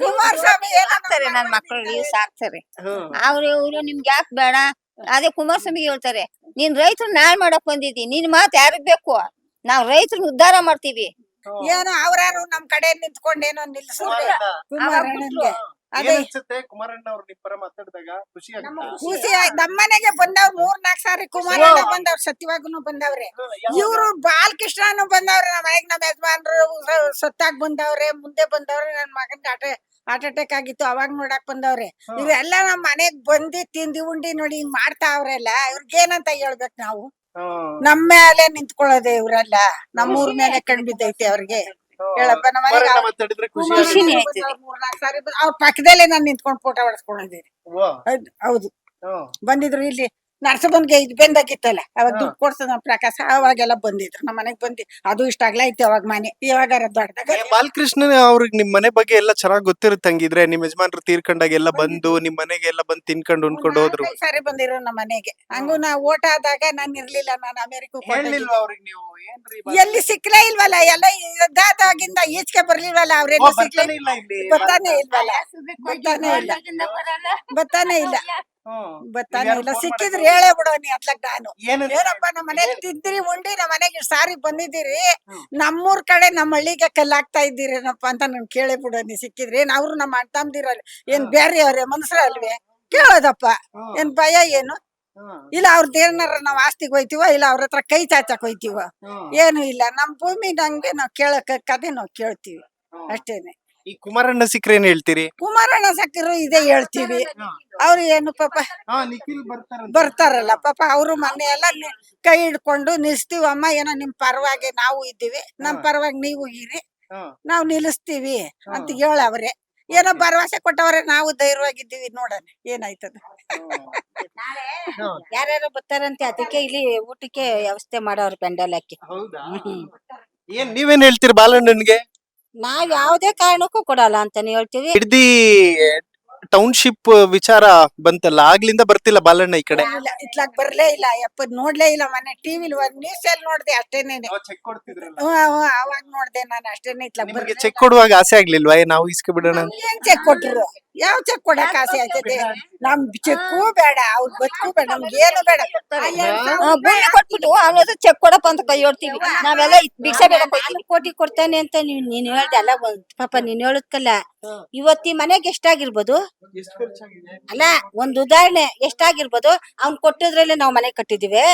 ಕುಮಾರಸ್ವಾಮಿ ಹಾಕ್ತಾರೆ ನನ್ ಮಕ್ಕಳು ಲೀವ್ಸ್ ಹಾಕ್ತಾರೆ. ಅವ್ರು ಇವ್ರು ನಿಮ್ಗೆ ಯಾಕೆ ಬೇಡ, ಅದೇ ಕುಮಾರಸ್ವಾಮಿ ಹೇಳ್ತಾರೆ, ನೀನ್ ರೈತರು ನಾಳ್ ಮಾಡಕ್ ಬಂದಿದ್ದಿ, ನಿನ್ ಮಾತ್ ಯಾರಿಗ್ ಬೇಕು, ನಾವ್ ರೈತರನ್ನ ಉದ್ಧಾರ ಮಾಡ್ತೀವಿ. ಏನೋ ಅವ್ರಾರು ನಮ್ ಕಡೆ ನಿಂತ್ಕೊಂಡೇನೋ ನಿಲ್ಸಿದ್ರೆ ಕುಮಾರಣ್ಣನ್ಗೆ ಅದೇ ಕುಮಾರಣ್ಣ ಅವ್ರು ನಿಮ್ ಪರ ಮಾತಾಡಿದಾಗ ಖುಷಿ ಖುಷಿ ಆಯ್ತು. ನಮ್ಮನೆಗೆ ಬಂದವ್ರು 3-4 ಸಾರಿ ಕುಮಾರಣ್ಣ ಬಂದವ್ರು, ಸತ್ಯವಾಗನು ಬಂದವ್ರೆ, ಇವ್ರು ಬಾಲಕೃಷ್ಣನು ಬಂದವ್ರೆ ನಮ್ಮ ಮನೆಗ್. ನಮ್ಮ ಯಜಮಾನ್ರು ಸತ್ತಾಗ್ ಬಂದವ್ರೆ, ಮುಂದೆ ಬಂದವ್ರೆ. ನನ್ ಮಗನ್ಗೆ ಹಾರ್ಟ್ ಅಟ್ಯಾಕ್ ಆಗಿತ್ತು, ಅವಾಗ ನೋಡಕ್ ಬಂದವ್ರೆ. ಇವೆಲ್ಲ ನಮ್ ಮನೆಗ್ ಬಂದಿ ತಿಂದಿ ಉಂಡಿ ನೋಡಿ ಹಿಂಗ್ ಮಾಡ್ತಾ ಅವ್ರೆಲ್ಲ. ಇವ್ರಿಗೇನಂತ ಹೇಳ್ಬೇಕು ನಾವು? ನಮ್ಮ ಮೇಲೆ ನಿಂತ್ಕೊಳ್ಳೋದೆ ಇವ್ರೆಲ್ಲ, ನಮ್ಮೂರ್ ಮೇಲೆ ಕಣ್ಬಿದ್ದೈತಿ ಅವ್ರಿಗೆ. ಹೇಳಪ್ಪ, ನಮ್ಮ ಖುಷಿನೇ ಆಯ್ತು. 3-4 ಸಾರಿ ಅವ್ರ ಪಕ್ಕದಲ್ಲೇ ನಾನು ನಿಂತ್ಕೊಂಡು ಫೋಟೋ ಹೊಡ್ಸ್ಕೊಂಡಿದ್ದೀನಿ. ಹೌದು, ಬಂದಿದ್ರು ಇಲ್ಲಿ ನರ್ಸಬನ್ಗೆ ಇದು ಬೆಂದಾಗಿತ್ತಲ್ಲ, ಅವಾಗ ದುಡ್ಡು ಕೊಡ್ಸದ ಪ್ರಕಾಶ, ಅವಾಗೆಲ್ಲ ಬಂದಿದ್ರು ನಮ್ಮ ಮನೆಗ್ ಬಂದಿ. ಅದು ಇಷ್ಟ ಆಗ್ಲಾ ಇತ್ತು ಅವಾಗ ಮನೆ. ಇವಾಗ ದೊಡ್ಡದಾಗ ಬಾಲಕೃಷ್ಣ ಅವ್ರಿಗೆ ನಿಮ್ ಮನೆ ಬಗ್ಗೆ ಎಲ್ಲ ಚೆನ್ನಾಗ್ ಗೊತ್ತಿರುತ್ತೆ ಹಂಗಿದ್ರೆ. ನಿಮ್ ಯಜಮಾನ್ರು ತೀರ್ಕೊಂಡಾಗ ಎಲ್ಲ ಬಂದು ನಿಮ್ ಮನೆಗೆ ಎಲ್ಲ ಬಂದು ತಿನ್ಕೊಂಡು ಉಣ್ಕೊಂಡು ಹೋದ್ರು. 4-5 ಸಾರಿ ಬಂದಿರೋ ನಮ್ಮ ಮನೆಗೆ. ಹಂಗು ನಾ ಓಟ್ ಆದಾಗ ನಾನು ಇರ್ಲಿಲ್ಲ, ನಾನು ಅಮೆರಿಕಕ್ಕೆ ಎಲ್ಲಿ ಸಿಕ್ಲೇ ಇಲ್ವಲ್ಲ. ಎಲ್ಲ ಇದಾದಾಗಿಂದ ಈಚೆಗೆ ಬರ್ಲಿಲ್ವಲ್ಲ, ಅವ್ರೆಲ್ಲ ಸಿಕ್ಲೇ ಬರ್ತಾನೆ ಇಲ್ವಲ್ಲ, ಬರ್ತಾನೆ ಇಲ್ಲ. ಸಿಕ್ಕಿದ್ರೆ ಹೇಳೇ ಬಿಡೋನಿ ಅತ್ಲಕ್ ನಾನು. ಏನಪ್ಪ, ನಮ್ಮ ಮನೇಲಿ ತಿಂದಿರಿ ಉಂಡಿ, ನಮ್ಮ ಮನೆಗೆ ಸಾರಿ ಬಂದಿದ್ದೀರಿ, ನಮ್ಮೂರ್ ಕಡೆ ನಮ್ಮ ಹಳ್ಳಿಗೆ ಕಲ್ಲಾಗ್ತಾ ಇದ್ದೀರೇನಪ್ಪ ಅಂತ ನನ್ ಕೇಳೇ ಬಿಡೋನಿ. ಸಿಕ್ಕಿದ್ರೆ ಏನ್ ಅವ್ರು ನಮ್ಮ ಅಣ್ಣ ತಮ್ಮದಿರಲ್ಲ, ಏನ್ ಬೇರೆ ಅವ್ರೆ ಮನುಷ್ಯರ ಅಲ್ವೇ ಕೇಳೋದಪ್ಪ? ಏನ್ ಭಯ ಏನು ಇಲ್ಲ? ಅವ್ರದ್ದೇನಾರ ನಾವ್ ಆಸ್ತಿಗೆ ಹೋಯ್ತಿವ, ಇಲ್ಲ ಅವ್ರ ಹತ್ರ ಕೈ ಚಾಚಕ್ ಹೋಯ್ತಿವ, ಏನು ಇಲ್ಲ. ನಮ್ ಭೂಮಿ ನಂಗೆ ನಾವ್ ಕೇಳಕ್ ಕದೆ ನಾವ್ ಕೇಳ್ತೀವಿ ಅಷ್ಟೇನೆ. ಈ ಕುಮಾರಣ್ಣ ಸಿಕ್ಕ್ರೆ ಏನ್ ಹೇಳ್ತೀರಿ? ಕುಮಾರಣ್ಣ ಸಕ್ಕಿರು ಇದೇ ಹೇಳ್ತೀವಿ. ಅವ್ರು ಏನು ಪಾಪ ಬರ್ತಾರಲ್ಲ ಪಾಪ, ಅವರು ಮೊನ್ನೆ ಎಲ್ಲ ಕೈ ಹಿಡ್ಕೊಂಡು ನಿಲ್ಸ್ತೀವಮ್ಮ, ಏನೋ ನಿಮ್ ಪರವಾಗಿ ನಾವು ಇದ್ದೀವಿ, ನಮ್ ಪರವಾಗಿ ನೀವು ಇರಿ, ನಾವ್ ನಿಲ್ಲಿಸ್ತೀವಿ ಅಂತ ಹೇಳವ್ರೆ. ಏನೋ ಭರವಸೆ ಕೊಟ್ಟವ್ರೆ, ನಾವು ಧೈರ್ಯವಾಗಿದ್ದೀವಿ. ನೋಡೋಣ ಏನಾಯ್ತದ. ಯಾರ್ಯಾರು ಬರ್ತಾರಂತೆ, ಅದಕ್ಕೆ ಇಲ್ಲಿ ಊಟಕ್ಕೆ ವ್ಯವಸ್ಥೆ ಮಾಡವ್ರ ಪೆಂಡಲ್ ಹಾಕಿ. ಏನ್ ನೀವೇನ್ ಹೇಳ್ತೀರಿ ಬಾಲಣ್ಣನ್ಗೆ? ನಾವ್ ಯಾವ್ದೇ ಕಾರಣಕ್ಕೂ ಕೊಡಲ್ಲ ಅಂತಾನೆ ಹೇಳ್ತೀವಿ. ಹಿಡ್ದಿ ಟೌನ್ಶಿಪ್ ವಿಚಾರ ಬಂತಲ್ಲ, ಆಗ್ಲಿಂದ ಬರ್ತಿಲ್ಲ ಬಾಲಣ್ಣ ಈ ಕಡೆ. ಇತ್ಲಾಗ್ ಬರ್ಲೇ ಇಲ್ಲ ಯಪ್ಪ, ನೋಡ್ಲೇ ಇಲ್ಲ. ಮೊನ್ನೆ ಟಿವಿಲಿ ಒಂದ್ ನ್ಯೂಸ್ ಅಲ್ಲಿ ನೋಡ್ದೆ ಅಷ್ಟೇನೇನೆ. ಅವಾಗ ನೋಡ್ದೆ ನಾನು ಅಷ್ಟೇನೆ. ಇತ್ಲಾಗ್ ನಿಮ್ಗೆ ಚೆಕ್ ಕೊಡುವಾಗ ಆಸೆ ಆಗ್ಲಿಲ್ವಾ ನಾವು ಇಸ್ಕೊ ಬಿಡೋಣ? ಏನ್ ಚೆಕ್ ಕೊಟ್ರು? ಯಾವ ಚೆಕ್ ಕೊಡಕ್ ಆಸೆ ಆಯ್ತದೆ? ನಮ್ ಚೆಕ್ಕು ಬೇಡ, ಅವ್ರ ಬದುಕು ಬೇಡ, ನಮ್ಗೆ ಏನು ಬೇಡ. ಭೂಮಿ ಕೊಟ್ಬಿಟ್ಟು ಅವನ ಚೆಕ್ ಕೊಡಪ್ಪ ಅಂತ ಕೈ ಹೊಡ್ತೀವಿ ನಾವೆಲ್ಲ. ಭಿಕ್ಷೆ ಬೇಡ, 4 ಕೋಟಿ ಕೊಡ್ತಾನೆ ಅಂತ ನೀನ್ ಹೇಳ್ದೆ ಅಲ್ಲ, ಪಾಪ ನೀನ್ ಹೇಳದ್ಕಲ್ಲ. ಇವತ್ತಿ ಮನೆಗೆ ಎಷ್ಟಾಗಿರ್ಬೋದು ಅಲ್ಲ, ಒಂದ್ ಉದಾಹರಣೆ ಎಷ್ಟಾಗಿರ್ಬೋದು, ಅವ್ನ್ ಕೊಟ್ಟಿದ್ರಲ್ಲೇ ನಾವ್ ಮನೆ ಕಟ್ಟಿದೀವಿ.